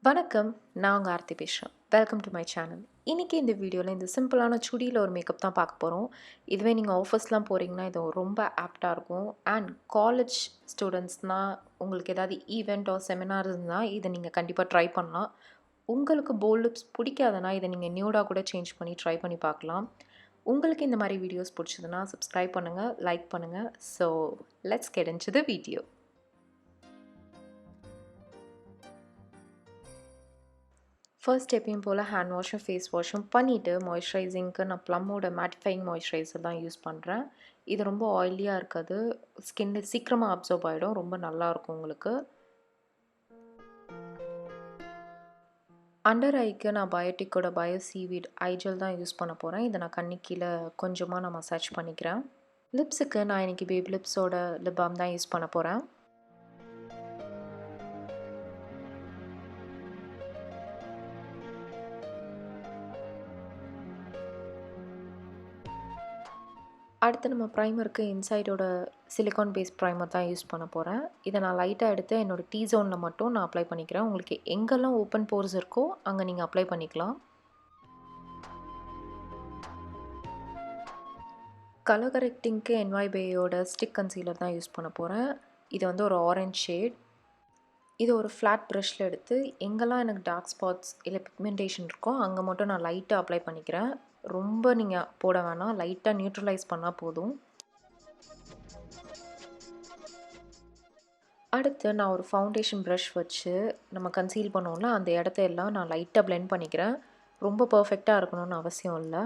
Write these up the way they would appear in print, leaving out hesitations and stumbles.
வணக்கம், நான் உங்க ஆர்த்தி பேசுறேன். Welcome to my channel. இன்னைக்கு இந்த வீடியோல இந்த சிம்பிளான சுடியில ஒரு மேக்கப் தான் பார்க்க போறோம். இதுவே நீங்க ஆஃபீஸ்லாம் போறீங்கன்னா, இது ரொம்ப ஆப்ட்டா இருக்கும். அண்ட் காலேஜ் ஸ்டூடண்ட்ஸ்னா உங்களுக்கு ஏதாவது ஈவென்ட் ஆர் செமினார் இருந்தா, இத நீங்க கண்டிப்பா ட்ரை பண்ணலாம். உங்களுக்கு போல்ட் லிப்ஸ் பிடிக்காதுன்னா, இத நீங்க நியூடா கூட சேஞ்ச் பண்ணி ட்ரை பண்ணி பார்க்கலாம். உங்களுக்கு இந்த மாரி வீடியோஸ் பிடிச்சதுன்னா, சப்ஸ்கிரைப் பண்ணுங்க, லைக் பண்ணுங்க. So let's get into the video. First எப்பயும் போல் ஹேண்ட் வாஷும் ஃபேஸ் வாஷும் பண்ணிவிட்டு மாய்ஸ்சரைசிங்க்கு நான் ப்ளம்மோட மேட்டிஃபைங் மாய்ஸ்சரைசர் தான் யூஸ் பண்ணுறேன். இது ரொம்ப ஆயிலியாக இருக்காது, ஸ்கின்னு சீக்கிரமாக அப்சர்வ் ஆகிடும், ரொம்ப நல்லாயிருக்கும் உங்களுக்கு. அண்டர் ஐக்கு நான் பயோட்டிக்கோட பயோ சீவீட் ஐஜல் தான் யூஸ் பண்ண போகிறேன். இதை நான் கண்ணு கீழே கொஞ்சமாக நான் மசாஜ் பண்ணிக்கிறேன். லிப்ஸுக்கு நான் இன்றைக்கி பேபி லிப்ஸோட லிப் பாம் தான் யூஸ் பண்ண போகிறேன். அடுத்து நம்ம ப்ரைமருக்கு இன்சைடோட சிலிகான் பேஸ்ட் ப்ரைமர் தான் யூஸ் பண்ண போகிறேன். இதை நான் லைட்டாக எடுத்து என்னோடய டீ ஜோனில் மட்டும் நான் அப்ளை பண்ணிக்கிறேன். உங்களுக்கு எங்கெல்லாம் ஓப்பன் போர்ஸ் இருக்கோ அங்கே நீங்கள் அப்ளை பண்ணிக்கலாம். கலர் கரெக்டிங்க்கு MUA Babyயோட ஸ்டிக் கன்சீலர் தான் யூஸ் பண்ண போகிறேன். இது வந்து ஒரு ஆரஞ்ச் ஷேட். இது ஒரு ஃப்ளாட் ப்ரஷில் எடுத்து எங்கெல்லாம் எனக்கு டார்க் ஸ்பாட்ஸ் இல்லை பிக்மெண்டேஷன் இருக்கோ அங்கே மட்டும் நான் லைட்டாக அப்ளை பண்ணிக்கிறேன். ரொம்ப நீங்கள் போட வேணாம், லைட்டாக நியூட்ரலைஸ் பண்ணால் போதும். அடுத்து நான் ஒரு ஃபவுண்டேஷன் ப்ரஷ் வச்சு நம்ம கன்சீல் பண்ணோம்ல அந்த இடத்த எல்லாம் நான் லைட்டாக பிளெண்ட் பண்ணிக்கிறேன். ரொம்ப பர்ஃபெக்டாக இருக்கணும்னு அவசியம் இல்லை.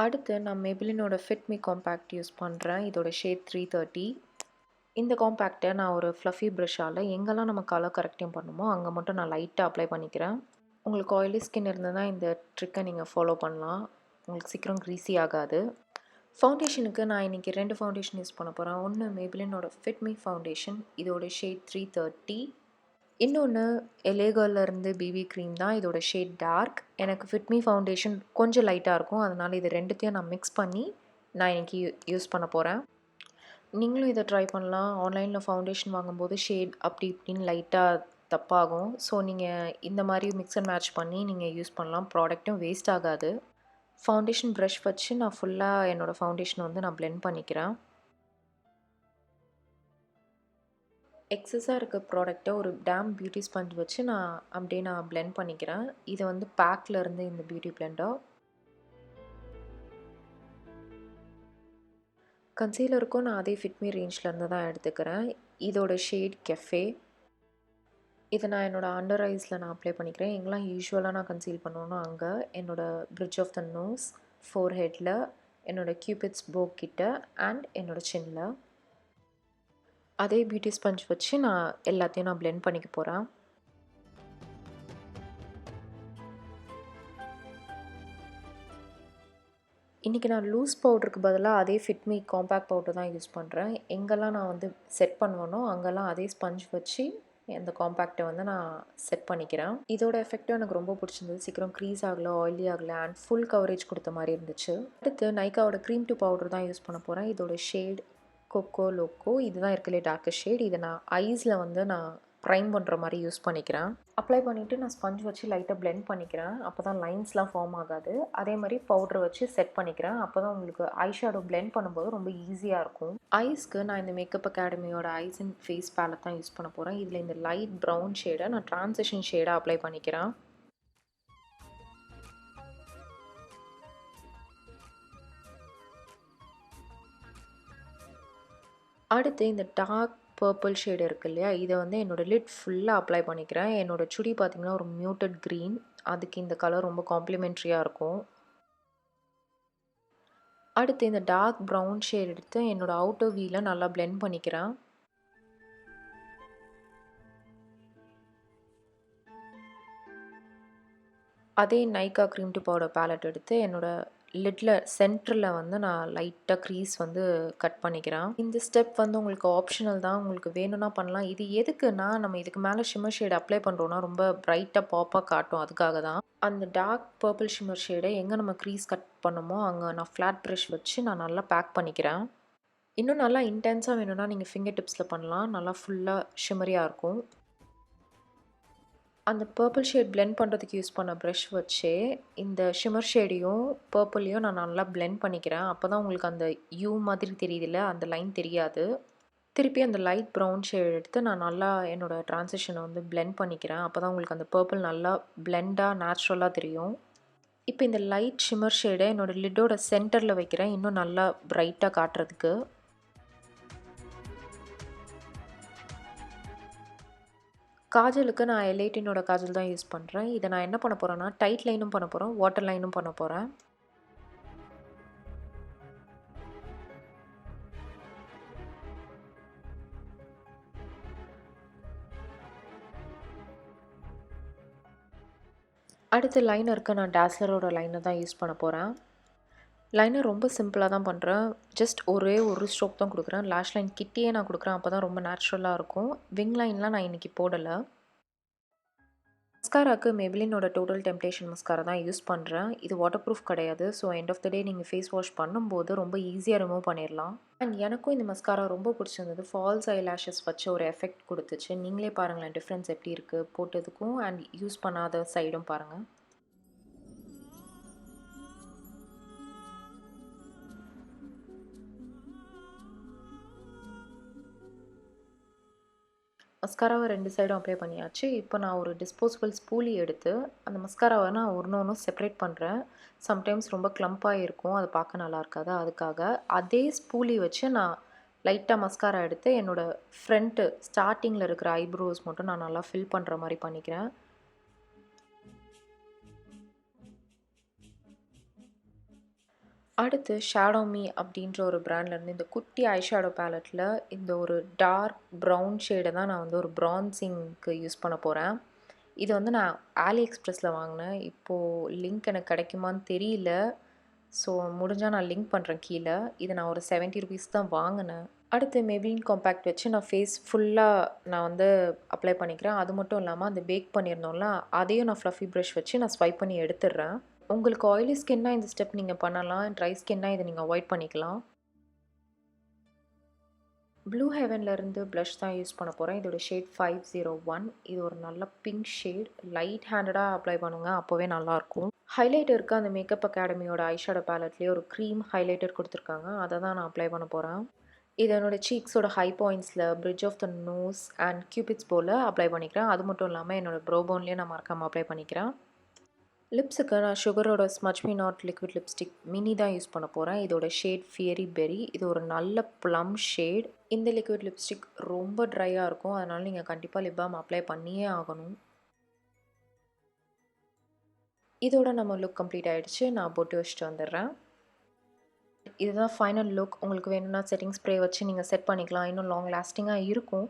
அடுத்து நான் Maybellineோட Fit Me காம்பேக்ட் யூஸ் பண்ணுறேன். இதோட ஷேட் 330. இந்த காம்பேக்டை நான் ஒரு ஃப்ளஃபி ப்ரஷ்ஷால் எங்கெல்லாம் நம்ம கலர் கரெக்டிங் பண்ணுமோ அங்கே மட்டும் நான் லைட்டாக அப்ளை பண்ணிக்கிறேன். உங்களுக்கு ஆயிலி ஸ்கின் இருந்ததுன்னா இந்த ட்ரிக்கை நீங்கள் ஃபாலோ பண்ணலாம், உங்களுக்கு சீக்கிரம் க்ரீஸி ஆகாது. ஃபவுண்டேஷனுக்கு நான் இன்றைக்கி 2 ஃபவுண்டேஷன் யூஸ் பண்ண போகிறேன். ஒன்று Maybellineோட Fit Me ஃபவுண்டேஷன், இதோட ஷேட் 330. இன்னொன்று எலேகர்லேருந்து பிபி க்ரீம் தான், இதோட ஷேட் டார்க். எனக்கு Fit Me ஃபவுண்டேஷன் கொஞ்சம் லைட்டாக இருக்கும், அதனால் இது ரெண்டுத்தையும் நான் மிக்ஸ் பண்ணி நான் இன்றைக்கி யூஸ் பண்ண போகிறேன். நீங்களும் இதை ட்ரை பண்ணலாம். ஆன்லைனில் ஃபவுண்டேஷன் வாங்கும்போது ஷேட் அப்படி இப்படின்னு லைட்டாக தப்பாகும். ஸோ நீங்கள் இந்த மாதிரி மிக்ஸ் அண்ட் மேட்ச் பண்ணி நீங்கள் யூஸ் பண்ணலாம், ப்ராடக்ட்டும் வேஸ்ட் ஆகாது. ஃபவுண்டேஷன் ப்ரஷ் வச்சு நான் ஃபுல்லாக என்னோடய ஃபவுண்டேஷனை வந்து நான் பிளெண்ட் பண்ணிக்கிறேன். எக்ஸஸாக இருக்க ப்ராடக்டை ஒரு டேம் பியூட்டி ஸ்பஞ்ச் வச்சு நான் அப்படியே நான் பிளெண்ட் பண்ணிக்கிறேன். இது வந்து பேக்லேருந்து இந்த பியூட்டி பிளெண்டர். கன்சீலருக்கும் நான் அதே Fit Me ரேஞ்ச்லேருந்து தான் எடுத்துக்கிறேன். இதோட ஷேட் கெஃபே. இதை நான் என்னோடய அண்டர் ஐஸில் நான் அப்ளை பண்ணிக்கிறேன். எங்கெல்லாம் யூஸ்வலாக நான் கன்சீல் பண்ணுவேனோ அங்கே, என்னோடய பிரிட்ஜ் ஆஃப் த நோஸ், ஃபோர்ஹெட்டில், என்னோடய கியூபிட்ஸ் போ கிட்ட அண்ட் என்னோடய சின்னில். அதே பியூட்டி ஸ்பஞ்ச் வச்சு நான் எல்லாத்தையும் நான் பிளெண்ட் பண்ணிக்க போகிறேன். இன்றைக்கி நான் லூஸ் பவுடருக்கு பதிலாக அதே Fit Me காம்பேக்ட் பவுடர் தான் யூஸ் பண்ணுறேன். எங்கெல்லாம் நான் வந்து செட் பண்ணுவேனோ அங்கெல்லாம் அதே ஸ்பஞ்ச் வச்சு அந்த காம்பேக்டை வந்து நான் செட் பண்ணிக்கிறேன். இதோட எஃபெக்டும் எனக்கு ரொம்ப பிடிச்சிருந்தது. சீக்கிரம் க்ரீஸ் ஆகலை, ஆயிலி ஆகலை அண்ட் ஃபுல் கவரேஜ் கொடுத்த மாதிரி இருந்துச்சு. அடுத்து நைக்காவோட க்ரீம் டு பவுடர் தான் யூஸ் பண்ண போகிறேன். இதோட ஷேட் லோக்கோ. இதுதான் இருக்கலே டார்க்கஸ்ட் ஷேட். இதை நான் ஐஸில் வந்து நான் ப்ரைம் பண்ணுற மாதிரி யூஸ் பண்ணிக்கிறேன். அப்ளை பண்ணிவிட்டு நான் ஸ்பஞ்ச் வச்சு லைட்டாக பிளெண்ட் பண்ணிக்கிறேன். அப்போ தான் லைன்ஸ்லாம் ஃபார்ம் ஆகாது. அதே மாதிரி பவுடர் வச்சு செட் பண்ணிக்கிறேன். அப்போ தான் உங்களுக்கு ஐ ஷேடோ பிளெண்ட் பண்ணும்போது ரொம்ப ஈஸியாக இருக்கும். ஐஸ்க்கு நான் இந்த மேக்கப் அகாடமியோட ஐஸ் அண்ட் ஃபேஸ் பேலட் தான் யூஸ் பண்ண போகிறேன். இதில் இந்த லைட் ப்ரௌன் ஷேடை நான் ட்ரான்சிஷன் ஷேடாக அப்ளை பண்ணிக்கிறேன். அடுத்து இந்த டார்க் பர்பிள் ஷேடு இருக்குது இல்லையா, இதை வந்து என்னோடய லிட் ஃபுல்லாக அப்ளை பண்ணிக்கிறேன். என்னோடய சுடி பார்த்திங்கன்னா ஒரு மியூட்டட் க்ரீன், அதுக்கு இந்த கலர் ரொம்ப காம்ப்ளிமெண்ட்ரியாக இருக்கும். அடுத்து இந்த டார்க் ப்ரௌன் ஷேட் எடுத்து என்னோடய அவுட்டர் வீல நல்லா பிளெண்ட் பண்ணிக்கிறேன். அதே Nykaa cream to powder palette எடுத்து என்னோடய லிட்டில் சென்டரில் வந்து நான் லைட்டாக க்ரீஸ் வந்து கட் பண்ணிக்கிறேன். இந்த ஸ்டெப் வந்து உங்களுக்கு ஆப்ஷனல் தான், உங்களுக்கு வேணும்னா பண்ணலாம். இது எதுக்குன்னா நம்ம இதுக்கு மேலே ஷிம்மர் ஷேடு அப்ளை பண்ணுறோன்னா ரொம்ப ப்ரைட்டாக பாப்பாக காட்டும், அதுக்காக தான். அந்த டார்க் பர்பிள் ஷிம்மர் ஷேடை எங்கே நம்ம க்ரீஸ் கட் பண்ணமோ அங்கே நான் ஃப்ளாட் ப்ரஷ் வச்சு நான் நல்லா பேக் பண்ணிக்கிறேன். இன்னும் நல்லா இன்டென்ஸாக வேணும்னா நீங்கள் ஃபிங்கர் டிப்ஸில் பண்ணலாம், நல்லா ஃபுல்லாக ஷிம்மரியாக இருக்கும். அந்த பர்பிள் ஷேட் பிளெண்ட் பண்ணுறதுக்கு யூஸ் பண்ண ப்ரஷ் வச்சே இந்த ஷிம்மர் ஷேடையும் பர்பிளையும் நான் நல்லா பிளெண்ட் பண்ணிக்கிறேன். அப்போ தான் உங்களுக்கு அந்த யூ மாதிரி தெரியுதுல்ல, அந்த லைன் தெரியாது. திருப்பி அந்த லைட் ப்ரௌன் ஷேட் எடுத்து நான் நல்லா என்னோடய ட்ரான்சிஷனை வந்து பிளெண்ட் பண்ணிக்கிறேன். அப்போ தான் உங்களுக்கு அந்த பர்பிள் நல்லா பிளெண்டாக நேச்சுரலாக தெரியும். இப்போ இந்த லைட் ஷிம்மர் ஷேடை என்னோடய லிட்டோட சென்டரில் வைக்கிறேன், இன்னும் நல்லா பிரைட்டாக காட்டுறதுக்கு. காஜலுக்கு நான் Elle காஜல் தான் யூஸ் பண்ணுறேன். இதை நான் என்ன பண்ண போகிறேன்னா, டைட் லைனும் பண்ண போகிறேன், வாட்டர் லைனும் பண்ண போகிறேன். அடுத்து லைனருக்கு நான் Dazzlerோட லைனர் தான் யூஸ் பண்ண போகிறேன். லைனர் ரொம்ப சிம்பிளாக தான் பண்ணுறேன். ஜஸ்ட் ஒரே ஒரு ஸ்ட்ரோக் தான் கொடுக்குறேன். லேஷ் லைன் கிட்டேயே நான் கொடுக்குறேன், அப்போ தான் ரொம்ப நேச்சுரலாக இருக்கும். விங் லைன்லாம் நான் இன்றைக்கி போடலை. மஸ்காராக்கு Maybellineோட டோட்டல் டெம்ப்டேஷன் மஸ்காரா தான் யூஸ் பண்ணுறேன். இது வாட்டர் ப்ரூஃப் கிடையாது. ஸோ எண்ட் ஆஃப் த டே நீங்கள் ஃபேஸ் வாஷ் பண்ணும்போது ரொம்ப ஈஸியாக ரிமூவ் பண்ணிடலாம். அண்ட் எனக்கும் இந்த மஸ்காரா ரொம்ப பிடிச்சிருந்தது. ஃபால்ஸ் ஐ லேஷஸ் வச்சு ஒரு எஃபெக்ட் கொடுத்துச்சு. நீங்களே பாருங்களேன் டிஃப்ரென்ஸ் எப்படி இருக்குது போட்டதுக்கும் அண்ட் யூஸ் பண்ணாத சைடும் பாருங்கள். மஸ்காராவை 2 சைடும் அப்ளை பண்ணியாச்சு. இப்போ நான் ஒரு டிஸ்போசபிள் ஸ்பூலி எடுத்து அந்த மஸ்காராவை நான் ஒன்று செப்பரேட் பண்ணுறேன். சம்டைம்ஸ் ரொம்ப க்ளம்பாக இருக்கும், அது பார்க்க நல்லா இருக்காது. அதுக்காக அதே ஸ்பூலி வச்சு நான் லைட்டாக மஸ்காரா எடுத்து என்னோடய ஃப்ரண்ட்டு ஸ்டார்டிங்கில் இருக்கிற ஐப்ரோஸ் மட்டும் நான் நல்லா ஃபில் பண்ணுற மாதிரி பண்ணிக்கிறேன். அடுத்து ஷேடோ மீ அப்படின்ற ஒரு பிராண்ட்லேருந்து இந்த குட்டி ஐ ஷேடோ பேலட்டில் இந்த ஒரு டார்க் ப்ரௌன் ஷேடை தான் நான் வந்து ஒரு ப்ரான்சிங்க்கு யூஸ் பண்ண போகிறேன். இது வந்து நான் AliExpressல வாங்கினேன். இப்போது லிங்க் எனக்கு கிடைக்குமான்னு தெரியல. ஸோ முடிஞ்சால் நான் லிங்க் பண்ணுறேன் கீழே. இதை நான் ஒரு 70 ருபீஸ் தான் வாங்கினேன். அடுத்து Maybelline காம்பேக்ட் வச்சு நான் ஃபேஸ் ஃபுல்லாக நான் வந்து அப்ளை பண்ணிக்கிறேன். அது மட்டும் இல்லாமல் அந்த பேக் பண்ணியிருந்தோம்ல, அதையும் நான் ஃப்ளஃபி ப்ரஷ் வச்சு நான் ஸ்வைப் பண்ணி எடுத்துடுறேன். உங்களுக்கு ஆயிலி ஸ்கின்னா இந்த ஸ்டெப் நீங்கள் பண்ணலாம். ட்ரை ஸ்கின்னா இதை நீங்கள் அவாய்ட் பண்ணிக்கலாம். ப்ளூ ஹெவன்லேருந்து ப்ளஷ் தான் யூஸ் பண்ண போகிறேன். இதோட ஷேட் 501. இது ஒரு நல்ல பிங்க் ஷேட். லைட் ஹேண்டடாக அப்ளை பண்ணுங்க, அப்போவே நல்லாயிருக்கும். ஹைலைட்டருக்கு அந்த மேக்கப் அகாடமியோட ஐஷேடோ பேலட்லேயே ஒரு க்ரீம் ஹைலைட்டர் கொடுத்துருக்காங்க. அதை தான் நான் அப்ளை பண்ண போகிறேன். இது என்னோடய சீக்ஸோட ஹை பாயிண்ட்ஸில் bridge of the nose and cupid's போல் அப்ளை பண்ணிக்கிறேன். அது மட்டும் இல்லாமல் என்னோடய ப்ரோ போன்லேயே நான் மறக்காமல் அப்ளை பண்ணிக்கிறேன். லிப்ஸுக்கு நான் சுகரோட smudge me not liquid lipstick mini தான் யூஸ் பண்ண போகிறேன். இதோட ஷேட் ஃபியரி பெரி. இது ஒரு நல்ல ப்ளம் ஷேட். இந்த லிக்விட் லிப்ஸ்டிக் ரொம்ப ட்ரையாக இருக்கும், அதனால் நீங்கள் கண்டிப்பாக லிப் பாம் அப்ளை பண்ணியே ஆகணும். இதோட நம்ம லுக் கம்ப்ளீட் ஆகிடுச்சு. நான் பொட்டு வச்சுட்டு வந்துடுறேன். இதுதான் ஃபைனல் லுக். உங்களுக்கு வேணும்னா செட்டிங் ஸ்ப்ரே வச்சு நீங்கள் செட் பண்ணிக்கலாம், இன்னும் லாங் லாஸ்டிங்காக இருக்கும்.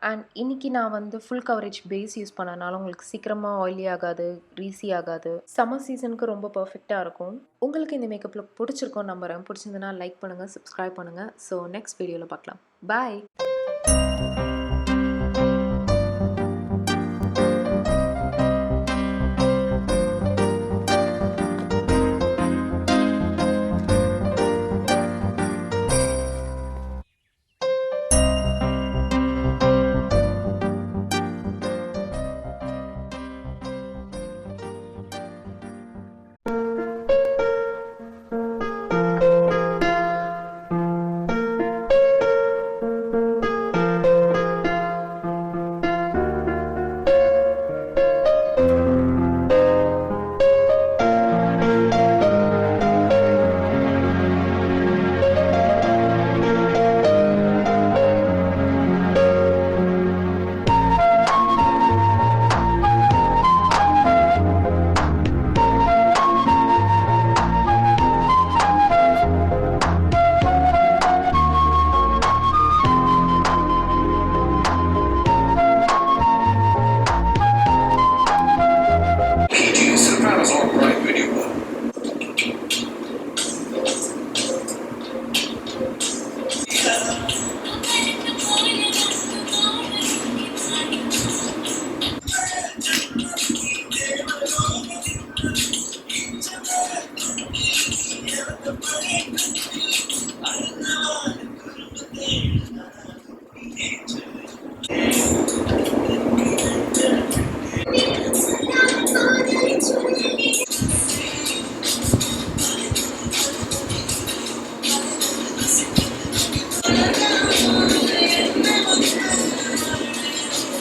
அண்ட் இன்றைக்கி நான் வந்து ஃபுல் கவரேஜ் பேஸ் யூஸ் பண்ணனால உங்களுக்கு சீக்கிரமாக ஆயிலி ஆகாது, க்ரீஸி ஆகாது. சம்மர் சீசனுக்கு ரொம்ப பர்ஃபெக்டாக இருக்கும். உங்களுக்கு இந்த மேக்கப் லுக் பிடிச்சிருக்கோன்னு நம்புகிறேன். பிடிச்சிருந்ததுன்னா லைக் பண்ணுங்கள், சப்ஸ்கிரைப் பண்ணுங்கள். ஸோ நெக்ஸ்ட் வீடியோவில் பார்க்கலாம். பாய்.